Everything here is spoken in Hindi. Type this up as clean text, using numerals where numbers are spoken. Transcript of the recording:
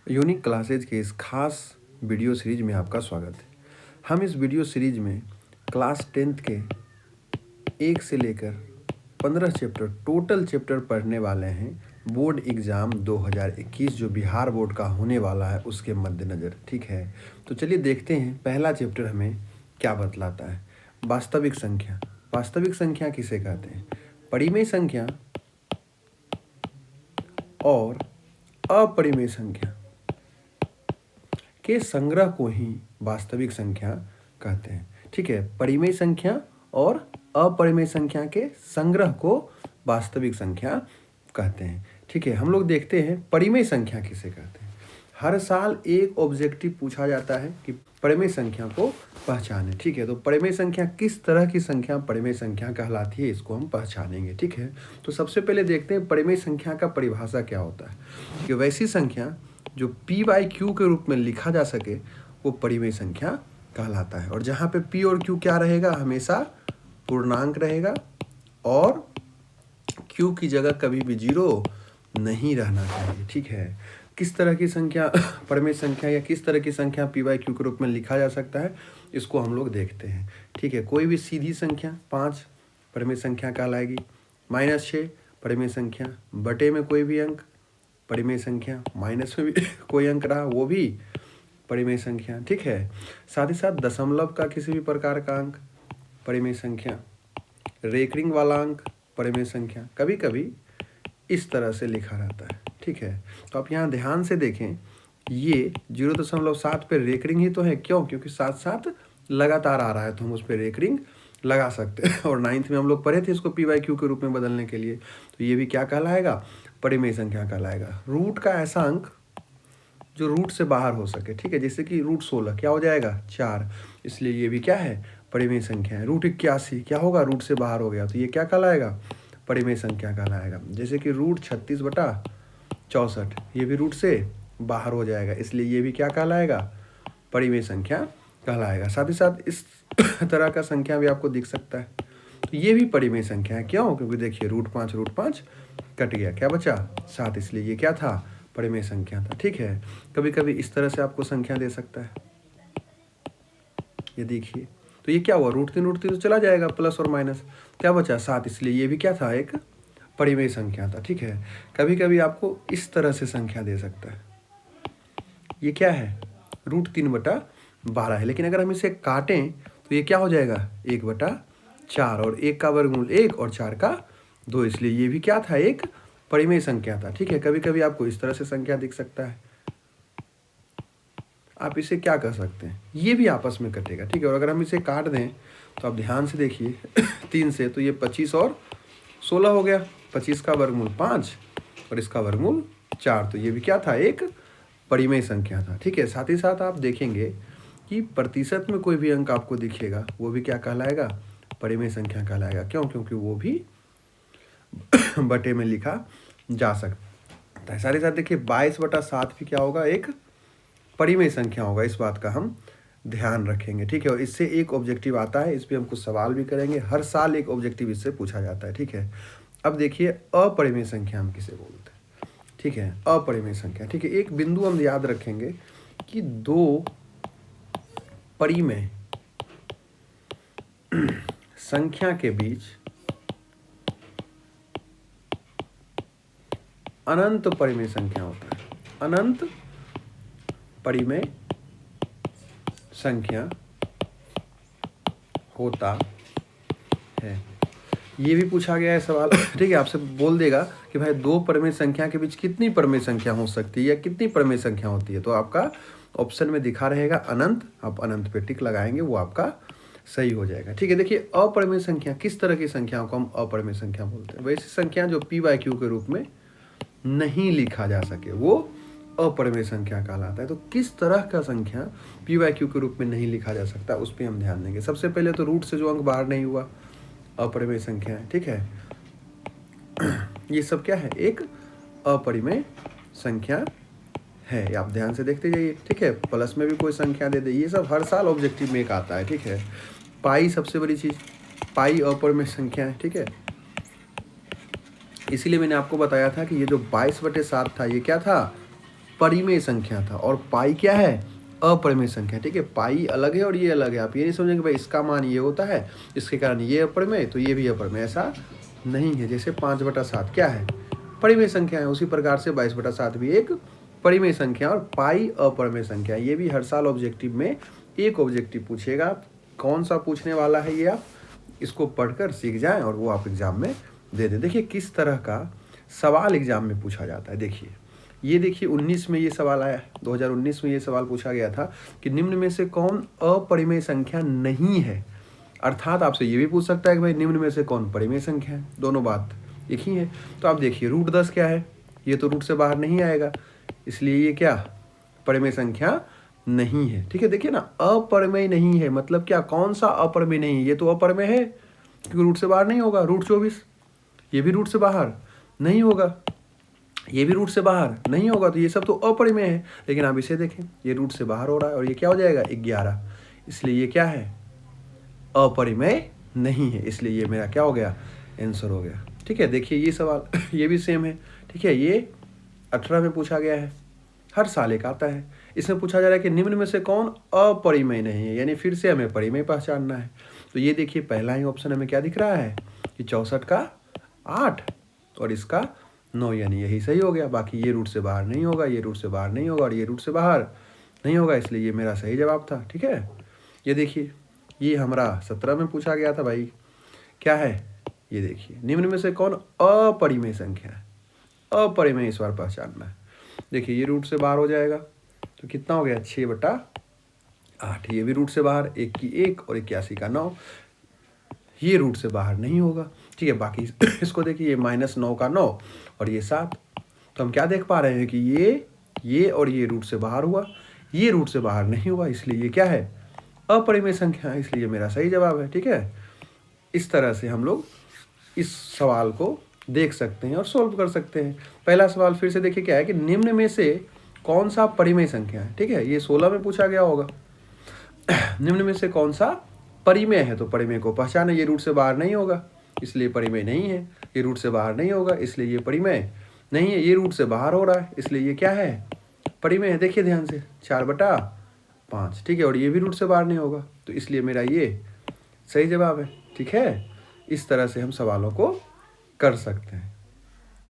यूनिक क्लासेज के इस खास वीडियो सीरीज में आपका स्वागत है। हम इस वीडियो सीरीज में क्लास 10th के 1 से लेकर 15 चैप्टर टोटल चैप्टर पढ़ने वाले हैं। बोर्ड एग्ज़ाम 2021 जो बिहार बोर्ड का होने वाला है उसके मद्देनज़र, ठीक है। तो चलिए देखते हैं पहला चैप्टर हमें क्या बतलाता है। वास्तविक संख्या। वास्तविक संख्या किसे कहते हैं? परिमेय संख्या और अपरिमेय संख्या के संग्रह को ही वास्तविक संख्या कहते हैं, ठीक है। परिमेय संख्या और अपरिमेय संख्या के संग्रह को वास्तविक संख्या कहते हैं, ठीक है। हम लोग देखते हैं परिमेय संख्या किसे कहते हैं। हर साल एक ऑब्जेक्टिव पूछा जाता है कि परिमेय संख्या को पहचाने, ठीक है। तो परिमेय संख्या किस तरह की संख्या परिमेय संख्या कहलाती है, इसको हम पहचानेंगे, ठीक है। तो सबसे पहले देखते हैं परिमेय संख्या का परिभाषा क्या होता है। कि वैसी संख्या जो p/q के रूप में लिखा जा सके वो परिमेय संख्या कहलाता है। और जहाँ पे p और q क्या रहेगा, हमेशा पूर्णांक रहेगा और q की जगह कभी भी 0 नहीं रहना चाहिए, ठीक है। किस तरह की संख्या परिमेय संख्या या किस तरह की संख्या p/q के रूप में लिखा जा सकता है, इसको हम लोग देखते हैं, ठीक है। कोई भी सीधी संख्या 5 परिमेय संख्या कहलाएगी। -6 परिमेय संख्या। बटे में कोई भी अंक परिमेय संख्या। माइनस में भी कोई अंक रहा वो भी परिमेय संख्या, ठीक है। साथ ही साथ दशमलव का किसी भी प्रकार का अंक परिमेय संख्या। रेकरिंग वाला अंक परिमेय संख्या। कभी कभी इस तरह से लिखा रहता है, ठीक है। तो आप यहाँ ध्यान से देखें, ये 0.7 पे रेकरिंग ही तो है। क्यों? क्योंकि साथ साथ लगातार आ रहा है तो हम उस पर रेकरिंग लगा सकते हैं। और 9th में हम लोग पढ़े थे इसको p/q के रूप में बदलने के लिए। तो ये भी क्या कहलाएगा? परिमेय संख्या कहलाएगा। रूट का ऐसा अंक जो रूट से बाहर हो सके, ठीक है। जैसे कि √16 क्या हो जाएगा? 4, इसलिए ये भी क्या है? परिमेय संख्या है। √81 क्या होगा? रूट से बाहर हो गया तो ये क्या कहलाएगा? परिमेय संख्या कहलाएगा। जैसे कि √36/64 ये भी रूट से बाहर हो जाएगा, इसलिए ये भी क्या कहलाएगा? परिमेय संख्या कहलाएगा। साथ ही साथ इस तरह का संख्या भी आपको दिख सकता है, तो ये भी परिमेय संख्या है। क्यों? क्योंकि देखिए √5 कट गया, क्या बचा? 7, इसलिए ये क्या था? परिमेय संख्या था, ठीक है। कभी कभी इस तरह से आपको संख्या दे सकता है, ये देखिए। तो ये क्या हुआ? √3 तो चला जाएगा, प्लस और माइनस, क्या बचा? 7, इसलिए ये भी क्या था? एक परिमेय संख्या था, ठीक है। कभी कभी आपको इस तरह से संख्या दे सकता है, ये क्या है? √3/12 है। लेकिन अगर हम इसे काटें तो ये क्या हो जाएगा? 1/4, और 1 का वर्गमूल 1 और 4 का 2, इसलिए ये भी क्या था? एक परिमेय संख्या था, ठीक है। कभी कभी आपको इस तरह से संख्या दिख सकता है, आप इसे क्या कर सकते हैं? ये भी आपस में कटेगा, ठीक है। और अगर हम इसे काट दें तो आप ध्यान से देखिए 3 से, तो ये 25 और 16 हो गया। 25 का वर्गमूल 5 और इसका वर्गमूल 4, तो ये भी क्या था? एक परिमेय संख्या था, ठीक है। साथ ही साथ आप देखेंगे कि प्रतिशत में कोई भी अंक आपको दिखेगा वो भी क्या कहलाएगा? परिमेय संख्या कहलाएगा। क्यों? क्योंकि वो भी बटे में लिखा जा सकता है। साथ ही साथ देखिए 22/7 भी क्या होगा? एक परिमेय संख्या होगा। इस बात का हम ध्यान रखेंगे, ठीक है। और इससे एक ऑब्जेक्टिव आता है, इस पर हम कुछ सवाल भी करेंगे। हर साल एक ऑब्जेक्टिव इससे पूछा जाता है, ठीक है। अब देखिए अपरिमेय संख्या हम किसे बोलते हैं, ठीक है। अपरिमेय संख्या, ठीक है। एक बिंदु हम याद रखेंगे कि 2 परिमेय संख्या के बीच अनंत परिमेय संख्या होता है। अनंत परिमेय संख्या होता है, ये भी पूछा गया है सवाल, ठीक है। आपसे बोल देगा कि भाई 2 परिमेय संख्या के बीच कितनी परिमेय संख्या हो सकती है या कितनी परिमेय संख्या होती है, तो आपका ऑप्शन में दिखा रहेगा अनंत। आप अनंत पे टिक लगाएंगे, वो आपका सही हो जाएगा, ठीक है। देखिए अपरिमेय संख्या, किस तरह की संख्याओं को हम अपरिमेय संख्या बोलते हैं? वैसी संख्या जो p/q के रूप में नहीं लिखा जा सके वो अपरिमेय संख्या कहलाता है। तो किस तरह का संख्या p/q के रूप में नहीं लिखा जा सकता, उस पर हम ध्यान देंगे। सबसे पहले तो रूट से जो अंक बाहर नहीं हुआ, अपरिमेय संख्या है, ठीक है। ये सब क्या है? एक अपरिमेय संख्या है। आप ध्यान से देखते जाइए, ठीक है। प्लस में भी कोई संख्या दे दे, ये सब हर साल ऑब्जेक्टिव में एक आता है, ठीक है। पाई सबसे बड़ी चीज, पाई अपरिमेय संख्या है, ठीक है। इसीलिए मैंने आपको बताया था कि ये जो 22/7 था ये क्या था? परिमेय संख्या था और पाई क्या है, अपरिमेय संख्या। ठीक है, पाई अलग है और ये अलग है। आप ये नहीं समझेंगे भाई इसका मान ये होता है, इसके कारण ये अपरिमेय तो ये भी अपरिमेय, ऐसा नहीं है। जैसे 5/7 क्या है, परिमेय संख्या है, उसी प्रकार से 22/7 भी एक परिमेय संख्या और पाई अपरिमेय संख्या। ये भी हर साल ऑब्जेक्टिव में एक ऑब्जेक्टिव पूछेगा। कौन सा पूछने वाला है ये आप इसको पढ़कर सीख जाएं और वो आप एग्जाम में दे दें। देखिए किस तरह का सवाल एग्जाम में पूछा जाता है। देखिए ये देखिए 19 में ये सवाल आया, 2019 में ये सवाल पूछा गया था कि निम्न में से कौन अपरिमेय संख्या नहीं है। अर्थात आपसे ये भी पूछ सकता है कि भाई निम्न में से कौन परिमेय संख्या है, दोनों बात एक ही है। तो आप देखिए √10 क्या है, ये तो रूट से बाहर नहीं आएगा, इसलिए ये क्या परिमेय संख्या नहीं है। ठीक है, देखिए ना अपरिमेय नहीं है मतलब क्या, कौन सा अपरिमेय नहीं है, ये तो अपरिमेय है क्योंकि रूट से बाहर नहीं होगा। √24 ये भी रूट से बाहर नहीं होगा, ये भी रूट से बाहर नहीं होगा, तो ये सब तो अपरिमेय है। लेकिन आप इसे देखें, ये रूट से बाहर हो रहा है और ये क्या हो जाएगा 11, इसलिए ये क्या है अपरिमेय नहीं है, इसलिए ये मेरा क्या हो गया आंसर हो गया। ठीक है, देखिए ये सवाल ये भी सेम है। ठीक है, ये 18 में पूछा गया है, हर साल एक आता है। इसमें पूछा जा रहा है कि निम्न में से कौन अपरिमेय नहीं है, यानी फिर से हमें परिमेय पहचानना है। तो ये देखिए पहला ही ऑप्शन हमें क्या दिख रहा है कि 64 का 8 और इसका 9, यानी यही सही हो गया। बाकी ये रूट से बाहर नहीं होगा, ये रूट से बाहर नहीं होगा और ये रूट से बाहर नहीं होगा, इसलिए ये मेरा सही जवाब था। ठीक है, ये देखिए ये हमारा 17 में पूछा गया था भाई, क्या है ये देखिए निम्न में से कौन अपरिमेय संख्या है, अपरिमेय इस बार पहचानना है। देखिए ये रूट से बाहर हो जाएगा तो कितना हो गया 6/8, ये भी रूट से बाहर, 1 की 1 और 81 का 9, ये रूट से बाहर नहीं होगा। ठीक है, बाकी इसको देखिए ये -9 का 9 और ये 7, तो हम क्या देख पा रहे हैं कि ये और ये रूट से बाहर हुआ, ये रूट से बाहर नहीं हुआ, इसलिए ये क्या है अपरिमेय संख्या है, इसलिए मेरा सही जवाब है। ठीक है, इस तरह से हम लोग इस सवाल को देख सकते हैं और सोल्व कर सकते हैं। पहला सवाल फिर से देखिए क्या है कि निम्न में से कौन सा परिमेय संख्या है। ठीक है, ये 16 में पूछा गया होगा। निम्न में से कौन सा परिमेय है, तो परिमेय को पहचाने, ये रूट से बाहर नहीं होगा इसलिए परिमेय नहीं है, ये रूट से बाहर नहीं होगा इसलिए ये परिमेय नहीं है, ये रूट से बाहर हो रहा है इसलिए ये क्या है परिमेय है। देखिए ध्यान से 4/5। ठीक है, और ये भी रूट से बाहर नहीं होगा तो इसलिए मेरा ये सही जवाब है। ठीक है, इस तरह से हम सवालों को कर सकते हैं।